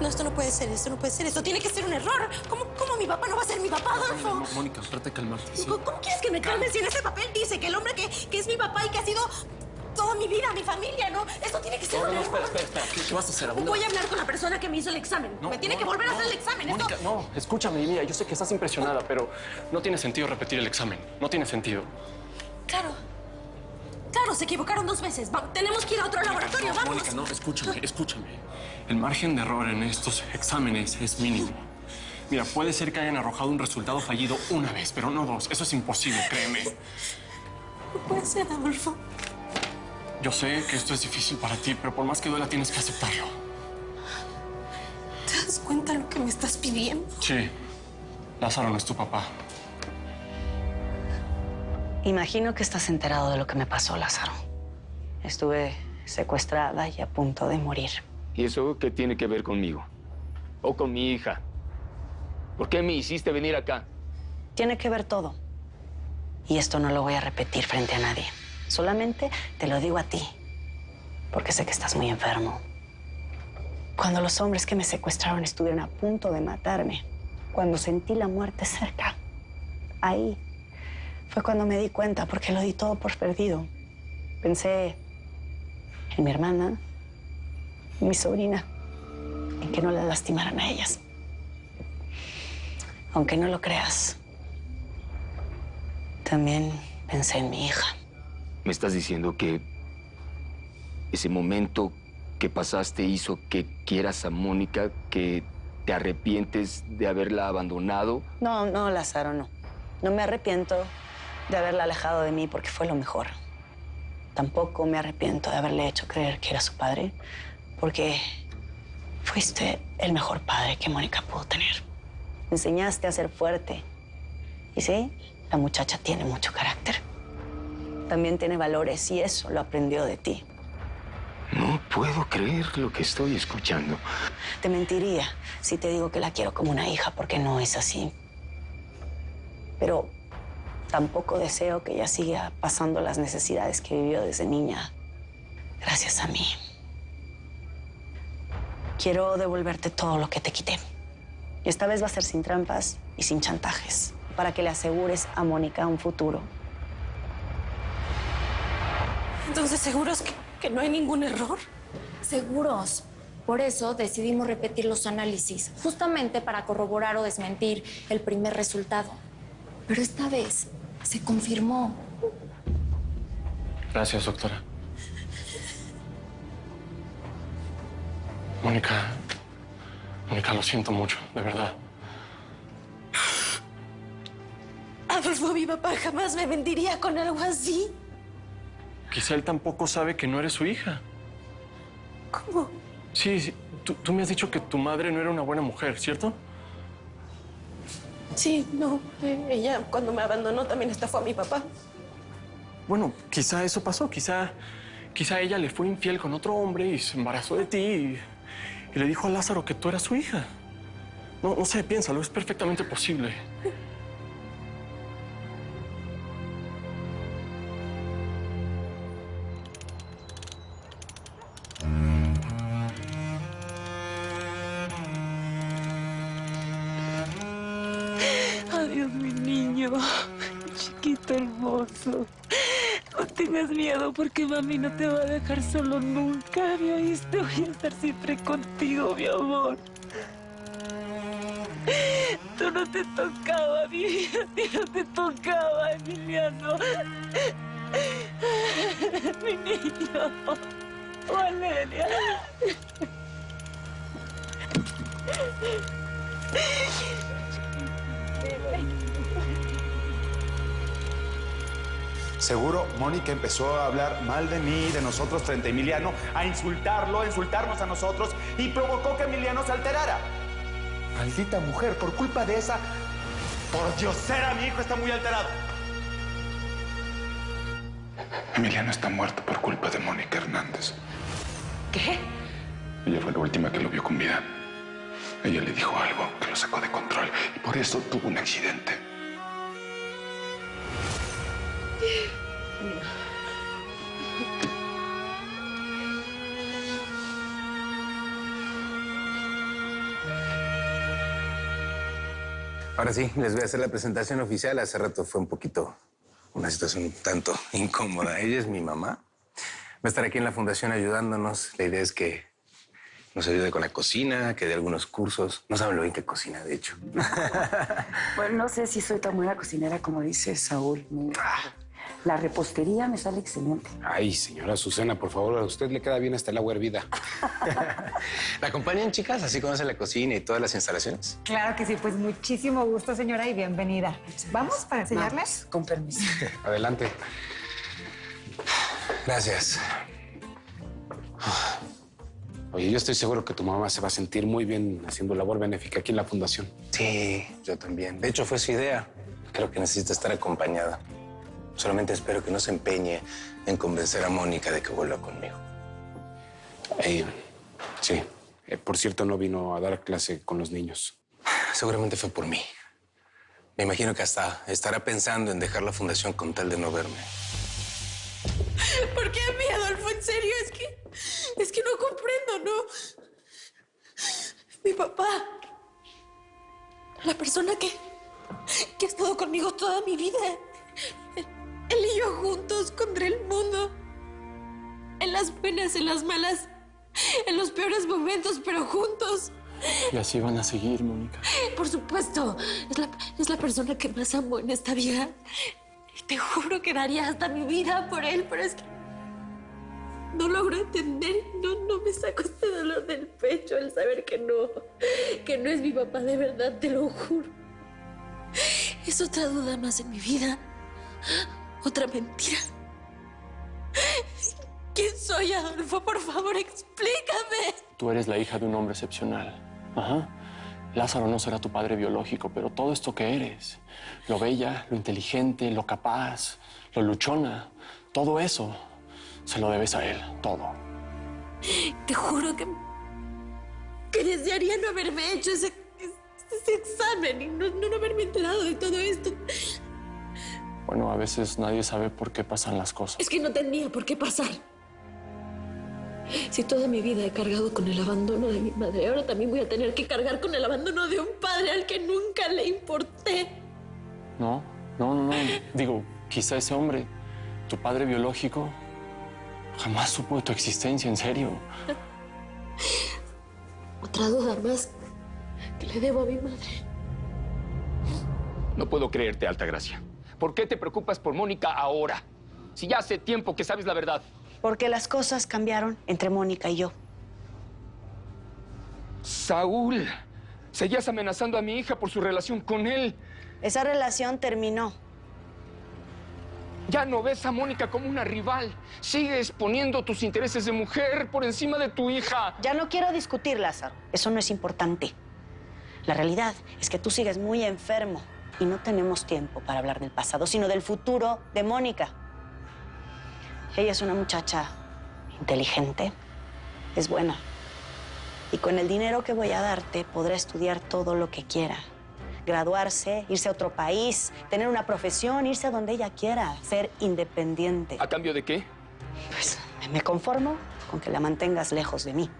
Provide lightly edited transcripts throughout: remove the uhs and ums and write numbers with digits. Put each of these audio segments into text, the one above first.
No, esto no puede ser, esto no puede ser. Esto tiene que ser un error. ¿Cómo mi papá no va a ser mi papá, Adolfo? Mónica, trata de calmarte, ¿sí? ¿Cómo quieres que me calme si en ese papel dice que el hombre que es mi papá y que ha sido toda mi vida, mi familia, ¿no? Esto tiene que ser un error. Espera. ¿Qué vas a hacer? Voy a hablar con la persona que me hizo el examen. Me tiene que volver a hacer el examen. Mónica, no, escúchame, mira, yo sé que estás impresionada, pero no tiene sentido repetir el examen. No tiene sentido. Claro, se equivocaron 2 veces. Tenemos que ir a otro laboratorio, vamos. Mónica, no, escúchame. El margen de error en estos exámenes es mínimo. Mira, puede ser que hayan arrojado un resultado fallido una vez, pero no 2. Eso es imposible, créeme. No puede ser, Adolfo. Yo sé que esto es difícil para ti, pero por más que duela, tienes que aceptarlo. ¿Te das cuenta de lo que me estás pidiendo? Sí. Lázaro no es tu papá. Imagino que estás enterado de lo que me pasó, Lázaro. Estuve secuestrada y a punto de morir. ¿Y eso qué tiene que ver conmigo? ¿O con mi hija? ¿Por qué me hiciste venir acá? Tiene que ver todo. Y esto no lo voy a repetir frente a nadie. Solamente te lo digo a ti, porque sé que estás muy enfermo. Cuando los hombres que me secuestraron estuvieron a punto de matarme, cuando sentí la muerte cerca, ahí fue cuando me di cuenta, porque lo di todo por perdido. Pensé en mi hermana, en mi sobrina, en que no las lastimaran a ellas. Aunque no lo creas, también pensé en mi hija. ¿Me estás diciendo que ese momento que pasaste hizo que quieras a Mónica, que te arrepientes de haberla abandonado? No, Lázaro, no. No me arrepiento de haberla alejado de mí porque fue lo mejor. Tampoco me arrepiento de haberle hecho creer que era su padre, porque fuiste el mejor padre que Mónica pudo tener. Me enseñaste a ser fuerte. Y sí, la muchacha tiene mucho carácter. También tiene valores y eso lo aprendió de ti. No puedo creer lo que estoy escuchando. Te mentiría si te digo que la quiero como una hija, porque no es así. Pero tampoco deseo que ella siga pasando las necesidades que vivió desde niña, gracias a mí. Quiero devolverte todo lo que te quité. Y esta vez va a ser sin trampas y sin chantajes, para que le asegures a Mónica un futuro. Entonces, ¿seguros que no hay ningún error? Seguros. Por eso decidimos repetir los análisis, justamente para corroborar o desmentir el primer resultado. Pero esta vez se confirmó. Gracias, doctora. Mónica, lo siento mucho, de verdad. Adolfo, mi papá jamás me mentiría con algo así. Quizá él tampoco sabe que no eres su hija. ¿Cómo? Sí, tú me has dicho que tu madre no era una buena mujer, ¿cierto? Sí, no. Ella, cuando me abandonó, también estafó a mi papá. Bueno, quizá eso pasó. Quizá ella le fue infiel con otro hombre y se embarazó de ti y le dijo a Lázaro que tú eras su hija. No sé, piénsalo, es perfectamente posible. Adiós, mi niño. Chiquito hermoso. No tengas miedo porque mami no te va a dejar solo nunca. ¿Me oíste? Voy a estar siempre contigo, mi amor. Tú no te tocaba, mi vida. A ti no te tocaba, Emiliano. Mi niño. Valeria. Seguro Mónica empezó a hablar mal de mí, de nosotros frente a Emiliano, a insultarlo, a insultarnos a nosotros y provocó que Emiliano se alterara. Maldita mujer, por culpa de esa pordiosera, mi hijo está muy alterado. Emiliano está muerto por culpa de Mónica Hernández. ¿Qué? Ella fue la última que lo vio con vida. Ella le dijo algo que lo sacó de control y por eso tuvo un accidente. Ahora sí, les voy a hacer la presentación oficial. Hace rato fue una situación un tanto incómoda. Ella es mi mamá. Va a estar aquí en la fundación ayudándonos. La idea es que nos ayude con la cocina, que dé algunos cursos. No saben lo bien que cocina, de hecho. Bueno, no sé si soy tan buena cocinera como dice Saúl. La repostería me sale excelente. Ay, señora Susana, por favor, a usted le queda bien hasta el agua hervida. ¿La acompañan, chicas? ¿Así conocen la cocina y todas las instalaciones? Claro que sí, pues muchísimo gusto, señora, y bienvenida. ¿Vamos para enseñarles? Vamos, con permiso. Adelante. Gracias. Oye, yo estoy seguro que tu mamá se va a sentir muy bien haciendo labor benéfica aquí en la fundación. Sí, yo también. De hecho, fue su idea. Creo que necesita estar acompañada. Solamente espero que no se empeñe en convencer a Mónica de que vuelva conmigo. Sí. Por cierto, no vino a dar clase con los niños. Seguramente fue por mí. Me imagino que hasta estará pensando en dejar la fundación con tal de no verme. ¿Por qué a mí, Adolfo? En serio, es que no comprendo, ¿no? Mi papá, la persona que ha estado conmigo toda mi vida. Él y yo juntos contra el mundo. En las buenas, en las malas, en los peores momentos, pero juntos. Y así van a seguir, Mónica. Por supuesto, es la persona que más amo en esta vida. Y te juro que daría hasta mi vida por él, pero es que no logro entender, no me saco este dolor del pecho al saber que no es mi papá de verdad, te lo juro. Es otra duda más en mi vida, otra mentira. ¿Quién soy, Adolfo? Por favor, explícame. Tú eres la hija de un hombre excepcional. Ajá. Lázaro no será tu padre biológico, pero todo esto que eres, lo bella, lo inteligente, lo capaz, lo luchona, todo eso se lo debes a él, todo. Te juro que desearía no haberme hecho ese examen y no haberme enterado de todo esto. Bueno, a veces nadie sabe por qué pasan las cosas. Es que no tenía por qué pasar. Si toda mi vida he cargado con el abandono de mi madre, ahora también voy a tener que cargar con el abandono de un padre al que nunca le importé. No. Digo, quizá ese hombre, tu padre biológico, jamás supo de tu existencia, en serio. Otra duda más que le debo a mi madre. No puedo creerte, Altagracia. ¿Por qué te preocupas por Mónica ahora? Si ya hace tiempo que sabes la verdad. Porque las cosas cambiaron entre Mónica y yo. Saúl, seguías amenazando a mi hija por su relación con él. Esa relación terminó. Ya no ves a Mónica como una rival. Sigues poniendo tus intereses de mujer por encima de tu hija. Ya no quiero discutir, Lázaro. Eso no es importante. La realidad es que tú sigues muy enfermo y no tenemos tiempo para hablar del pasado, sino del futuro de Mónica. Ella es una muchacha inteligente, es buena. Y con el dinero que voy a darte podrá estudiar todo lo que quiera. Graduarse, irse a otro país, tener una profesión, irse a donde ella quiera, ser independiente. ¿A cambio de qué? Pues me conformo con que la mantengas lejos de mí.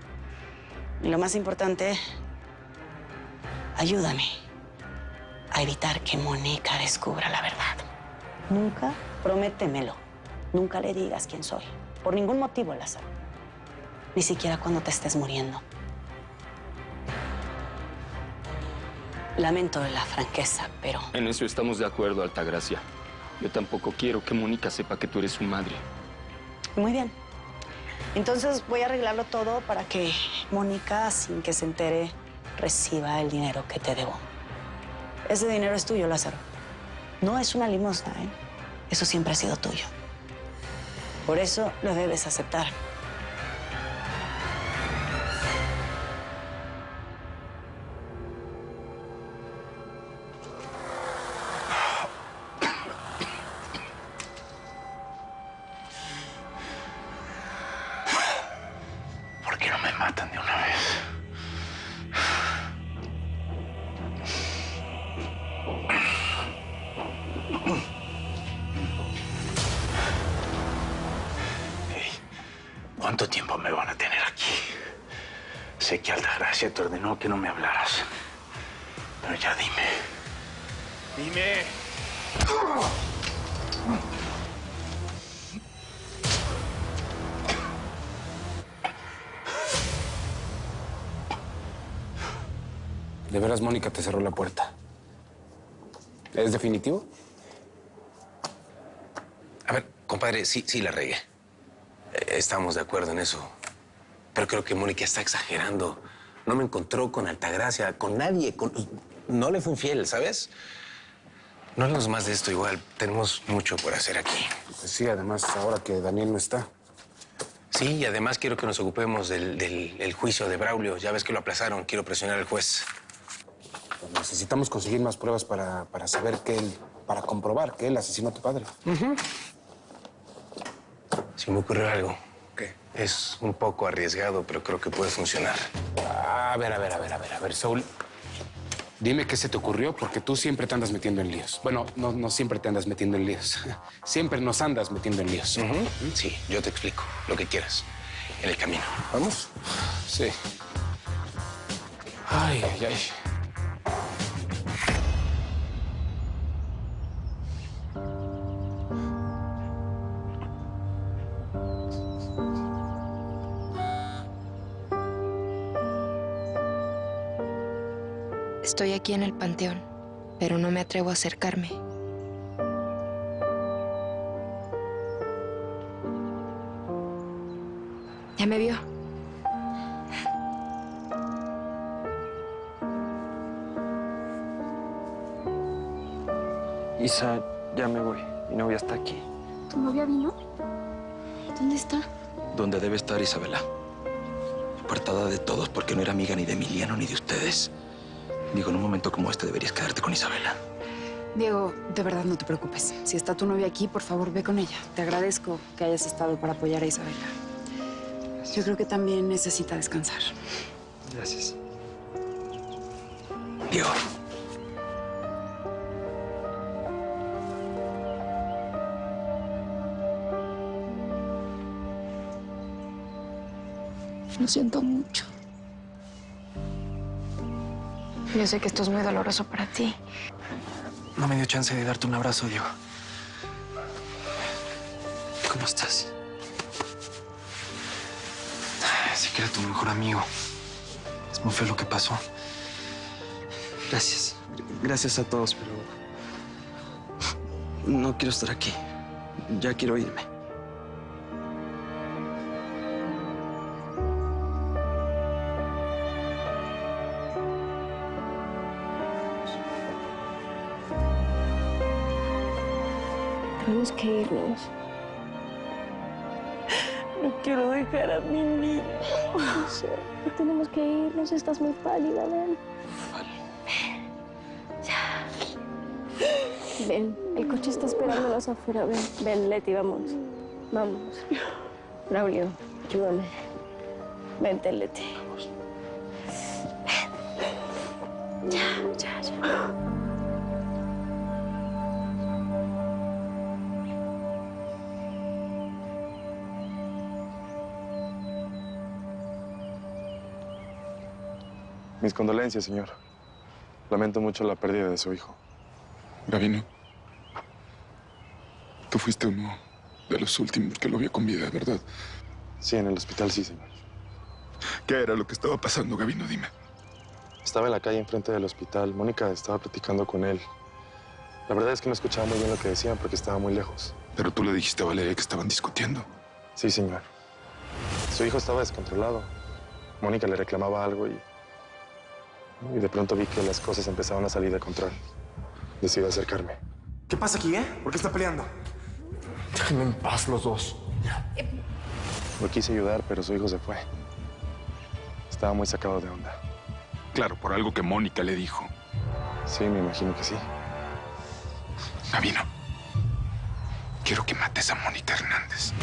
Y lo más importante, ayúdame a evitar que Mónica descubra la verdad. Nunca, prométemelo, nunca le digas quién soy. Por ningún motivo, Lázaro. Ni siquiera cuando te estés muriendo. Lamento la franqueza, pero... En eso estamos de acuerdo, Altagracia. Yo tampoco quiero que Mónica sepa que tú eres su madre. Muy bien. Entonces voy a arreglarlo todo para que Mónica, sin que se entere, reciba el dinero que te debo. Ese dinero es tuyo, Lázaro. No es una limosna, ¿eh? Eso siempre ha sido tuyo. Por eso lo debes aceptar. ¿Por qué no me matan de una vez? ¿Cuánto tiempo me van a tener aquí? Sé que Altagracia te ordenó que no me hablaras. Pero ya dime, Dime. De veras, Mónica te cerró la puerta. ¿Es definitivo? A ver, compadre, sí la regué. Estamos de acuerdo en eso. Pero creo que Mónica está exagerando. No me encontró con Altagracia, con nadie. No le fue infiel, ¿sabes? No hablemos más de esto igual. Tenemos mucho por hacer aquí. Sí, además, ahora que Daniel no está. Sí, y además quiero que nos ocupemos del juicio de Braulio. Ya ves que lo aplazaron. Quiero presionar al juez. Necesitamos conseguir más pruebas para saber que él... para comprobar que él asesinó a tu padre. Se me ocurrió algo. ¿Qué? Es un poco arriesgado, pero creo que puede funcionar. A ver, Saúl. Dime qué se te ocurrió, porque tú siempre te andas metiendo en líos. Bueno, no siempre te andas metiendo en líos. Siempre nos andas metiendo en líos. Sí, yo te explico. Lo que quieras. En el camino. ¿Vamos? Sí. Ay. Estoy aquí en el panteón, pero no me atrevo a acercarme. ¿Ya me vio? Isa, ya me voy. Mi novia está aquí. ¿Tu novia vino? ¿Dónde está? Donde debe estar Isabela. Apartada de todos porque no era amiga ni de Emiliano ni de ustedes. Digo, en un momento como este deberías quedarte con Isabela. Diego, de verdad no te preocupes. Si está tu novia aquí, por favor, ve con ella. Te agradezco que hayas estado para apoyar a Isabela. Yo creo que también necesita descansar. Gracias. Diego. Lo siento mucho. Yo sé que esto es muy doloroso para ti. No me dio chance de darte un abrazo, Diego. ¿Cómo estás? Sé que era tu mejor amigo. Es muy feo lo que pasó. Gracias. Gracias a todos, pero... no quiero estar aquí. Ya quiero irme. Tenemos que irnos. No quiero dejar a mi niño. Tenemos que irnos. Estás muy pálida, ven. Ya. Ven, el coche está esperándonos afuera. Ven, Leti, vamos. Vamos. Braulio, ayúdame. Vente, Leti. Vamos. Ven. Ya. Mis condolencias, señor. Lamento mucho la pérdida de su hijo. Gavino, tú fuiste uno de los últimos que lo vio con vida, ¿verdad? Sí, en el hospital sí, señor. ¿Qué era lo que estaba pasando, Gavino? Dime. Estaba en la calle enfrente del hospital. Mónica estaba platicando con él. La verdad es que no escuchaba muy bien lo que decían porque estaba muy lejos. Pero tú le dijiste a Valeria que estaban discutiendo. Sí, señor. Su hijo estaba descontrolado. Mónica le reclamaba algo y de pronto vi que las cosas empezaban a salir de control. Decidí acercarme. ¿Qué pasa aquí, ¿Por qué está peleando? Déjenme en paz los dos. Lo quise ayudar, pero su hijo se fue. Estaba muy sacado de onda. Claro, por algo que Mónica le dijo. Sí, me imagino que sí. Gavino, quiero que mates a Mónica Hernández.